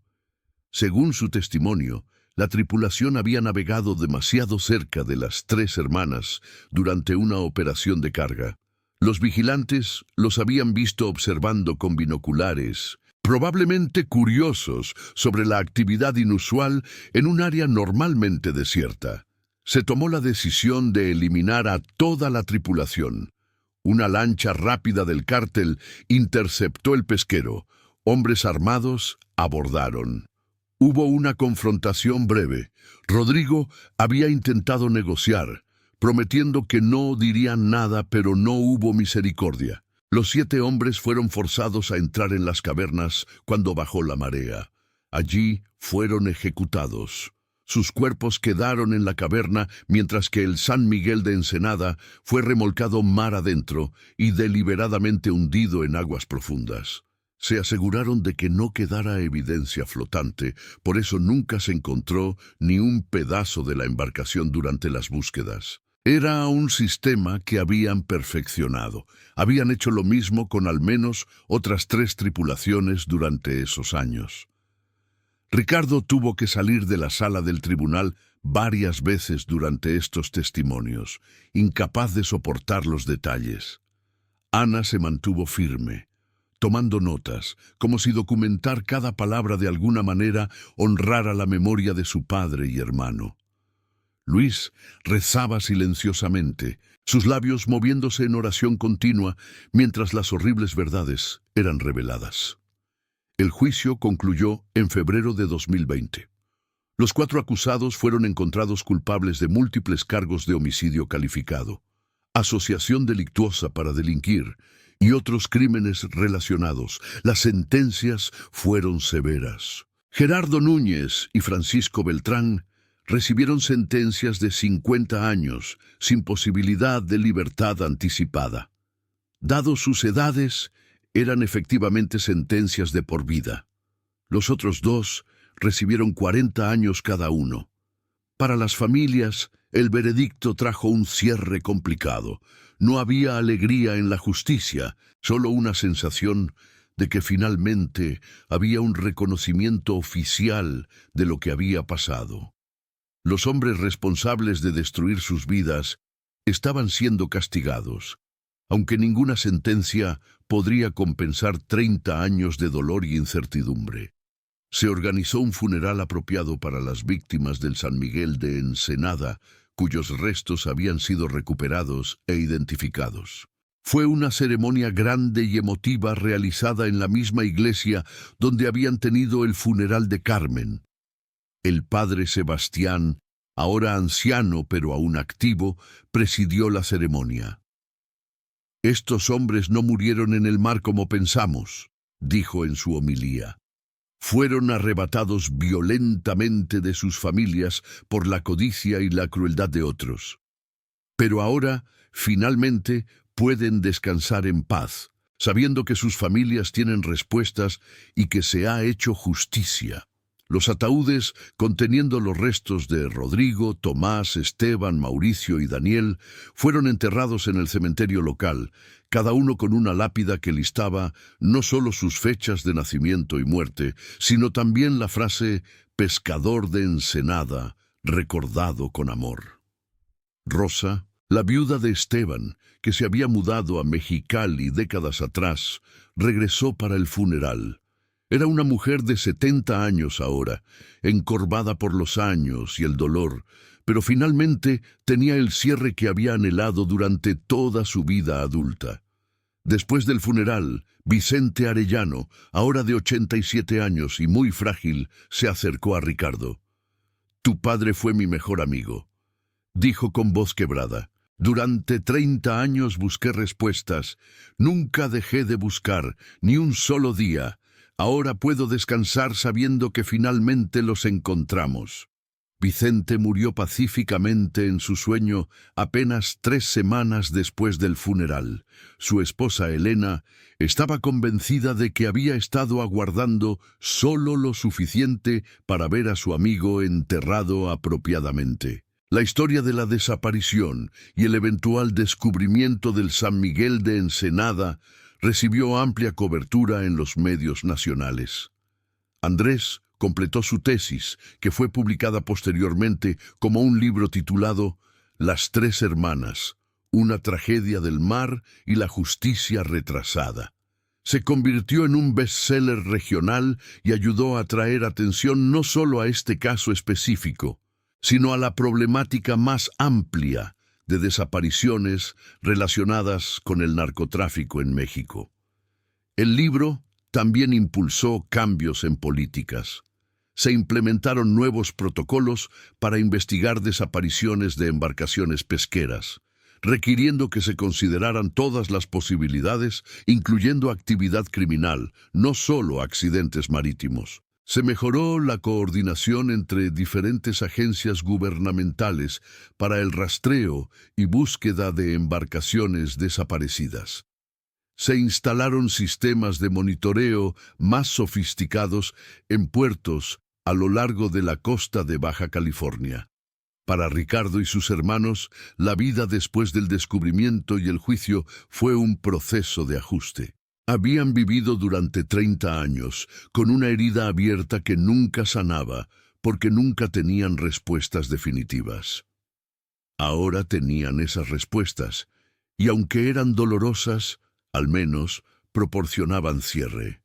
Según su testimonio, la tripulación había navegado demasiado cerca de las Tres Hermanas durante una operación de carga. Los vigilantes los habían visto observando con binoculares, probablemente curiosos sobre la actividad inusual en un área normalmente desierta. Se tomó la decisión de eliminar a toda la tripulación. Una lancha rápida del cártel interceptó el pesquero. Hombres armados abordaron. Hubo una confrontación breve. Rodrigo había intentado negociar, prometiendo que no dirían nada, pero no hubo misericordia. Los 7 hombres fueron forzados a entrar en las cavernas cuando bajó la marea. Allí fueron ejecutados. Sus cuerpos quedaron en la caverna mientras que el San Miguel de Ensenada fue remolcado mar adentro y deliberadamente hundido en aguas profundas. Se aseguraron de que no quedara evidencia flotante, por eso nunca se encontró ni un pedazo de la embarcación durante las búsquedas. Era un sistema que habían perfeccionado. Habían hecho lo mismo con al menos otras 3 tripulaciones durante esos años. Ricardo tuvo que salir de la sala del tribunal varias veces durante estos testimonios, incapaz de soportar los detalles. Ana se mantuvo firme, tomando notas, como si documentar cada palabra de alguna manera honrara la memoria de su padre y hermano. Luis rezaba silenciosamente, sus labios moviéndose en oración continua mientras las horribles verdades eran reveladas. El juicio concluyó en febrero de 2020. Los 4 acusados fueron encontrados culpables de múltiples cargos de homicidio calificado, asociación delictuosa para delinquir y otros crímenes relacionados. Las sentencias fueron severas. Gerardo Núñez y Francisco Beltrán recibieron sentencias de 50 años, sin posibilidad de libertad anticipada. Dados sus edades, eran efectivamente sentencias de por vida. Los otros dos recibieron 40 años cada uno. Para las familias, el veredicto trajo un cierre complicado. No había alegría en la justicia, solo una sensación de que finalmente había un reconocimiento oficial de lo que había pasado. Los hombres responsables de destruir sus vidas estaban siendo castigados, aunque ninguna sentencia podría compensar 30 años de dolor y incertidumbre. Se organizó un funeral apropiado para las víctimas del San Miguel de Ensenada, cuyos restos habían sido recuperados e identificados. Fue una ceremonia grande y emotiva realizada en la misma iglesia donde habían tenido el funeral de Carmen. El padre Sebastián, ahora anciano pero aún activo, presidió la ceremonia. «Estos hombres no murieron en el mar como pensamos», dijo en su homilía. «Fueron arrebatados violentamente de sus familias por la codicia y la crueldad de otros. Pero ahora, finalmente, pueden descansar en paz, sabiendo que sus familias tienen respuestas y que se ha hecho justicia». Los ataúdes, conteniendo los restos de Rodrigo, Tomás, Esteban, Mauricio y Daniel, fueron enterrados en el cementerio local, cada uno con una lápida que listaba no solo sus fechas de nacimiento y muerte, sino también la frase «Pescador de Ensenada, recordado con amor». Rosa, la viuda de Esteban, que se había mudado a Mexicali décadas atrás, regresó para el funeral. Era una mujer de 70 años ahora, encorvada por los años y el dolor, pero finalmente tenía el cierre que había anhelado durante toda su vida adulta. Después del funeral, Vicente Arellano, ahora de 87 años y muy frágil, se acercó a Ricardo. «Tu padre fue mi mejor amigo», dijo con voz quebrada. «Durante 30 años busqué respuestas. Nunca dejé de buscar, ni un solo día. Ahora puedo descansar sabiendo que finalmente los encontramos». Vicente murió pacíficamente en su sueño apenas 3 semanas después del funeral. Su esposa Elena estaba convencida de que había estado aguardando solo lo suficiente para ver a su amigo enterrado apropiadamente. La historia de la desaparición y el eventual descubrimiento del San Miguel de Ensenada recibió amplia cobertura en los medios nacionales. Andrés completó su tesis, que fue publicada posteriormente como un libro titulado Las Tres Hermanas, una tragedia del mar y la justicia retrasada. Se convirtió en un bestseller regional y ayudó a atraer atención no solo a este caso específico, sino a la problemática más amplia de desapariciones relacionadas con el narcotráfico en México. El libro también impulsó cambios en políticas. Se implementaron nuevos protocolos para investigar desapariciones de embarcaciones pesqueras, requiriendo que se consideraran todas las posibilidades, incluyendo actividad criminal, no solo accidentes marítimos. Se mejoró la coordinación entre diferentes agencias gubernamentales para el rastreo y búsqueda de embarcaciones desaparecidas. Se instalaron sistemas de monitoreo más sofisticados en puertos a lo largo de la costa de Baja California. Para Ricardo y sus hermanos, la vida después del descubrimiento y el juicio fue un proceso de ajuste. Habían vivido durante 30 años, con una herida abierta que nunca sanaba, porque nunca tenían respuestas definitivas. Ahora tenían esas respuestas, y aunque eran dolorosas, al menos proporcionaban cierre.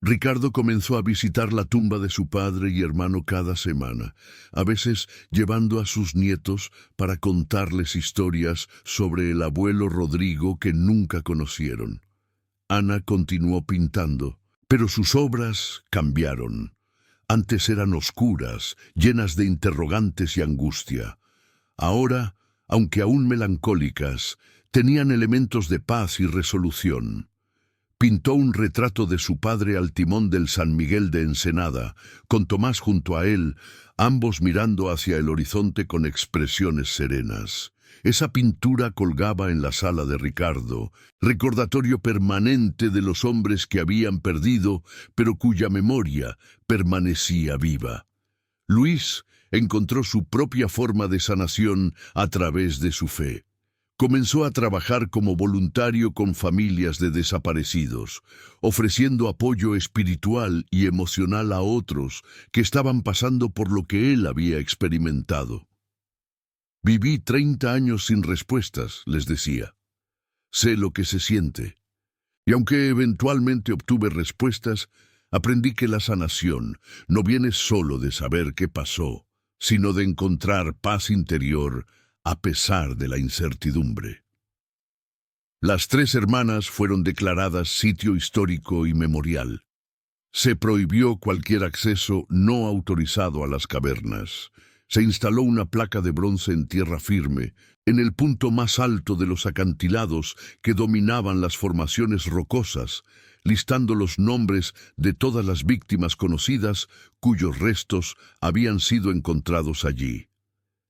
Ricardo comenzó a visitar la tumba de su padre y hermano cada semana, a veces llevando a sus nietos para contarles historias sobre el abuelo Rodrigo que nunca conocieron. Ana continuó pintando, pero sus obras cambiaron. Antes eran oscuras, llenas de interrogantes y angustia. Ahora aunque aún melancólicas, tenían elementos de paz y resolución. Pintó un retrato de su padre al timón del San Miguel de Ensenada, con Tomás junto a él, ambos mirando hacia el horizonte con expresiones serenas. Esa pintura colgaba en la sala de Ricardo, recordatorio permanente de los hombres que habían perdido, pero cuya memoria permanecía viva. Luis encontró su propia forma de sanación a través de su fe. Comenzó a trabajar como voluntario con familias de desaparecidos, ofreciendo apoyo espiritual y emocional a otros que estaban pasando por lo que él había experimentado. Viví 30 años sin respuestas, les decía. Sé lo que se siente. Y aunque eventualmente obtuve respuestas, aprendí que la sanación no viene solo de saber qué pasó, sino de encontrar paz interior a pesar de la incertidumbre. Las 3 hermanas fueron declaradas sitio histórico y memorial. Se prohibió cualquier acceso no autorizado a las cavernas. Se instaló una placa de bronce en tierra firme, en el punto más alto de los acantilados que dominaban las formaciones rocosas, listando los nombres de todas las víctimas conocidas cuyos restos habían sido encontrados allí.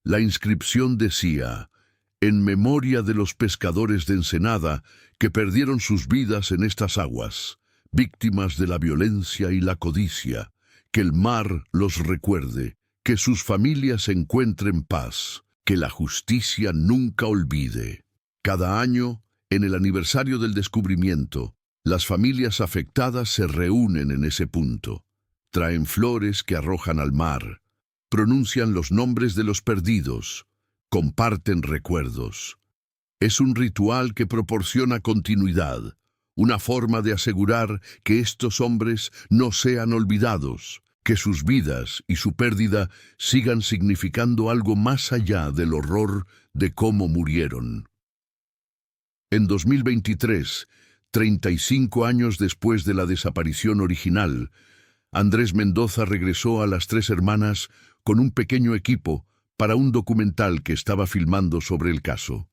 La inscripción decía: en memoria de los pescadores de Ensenada que perdieron sus vidas en estas aguas, víctimas de la violencia y la codicia, que el mar los recuerde, que sus familias encuentren paz, que la justicia nunca olvide. Cada año, en el aniversario del descubrimiento, las familias afectadas se reúnen en ese punto. Traen flores que arrojan al mar, pronuncian los nombres de los perdidos, comparten recuerdos. Es un ritual que proporciona continuidad, una forma de asegurar que estos hombres no sean olvidados, que sus vidas y su pérdida sigan significando algo más allá del horror de cómo murieron. En 2023, 35 años después de la desaparición original, Andrés Mendoza regresó a las 3 hermanas con un pequeño equipo para un documental que estaba filmando sobre el caso.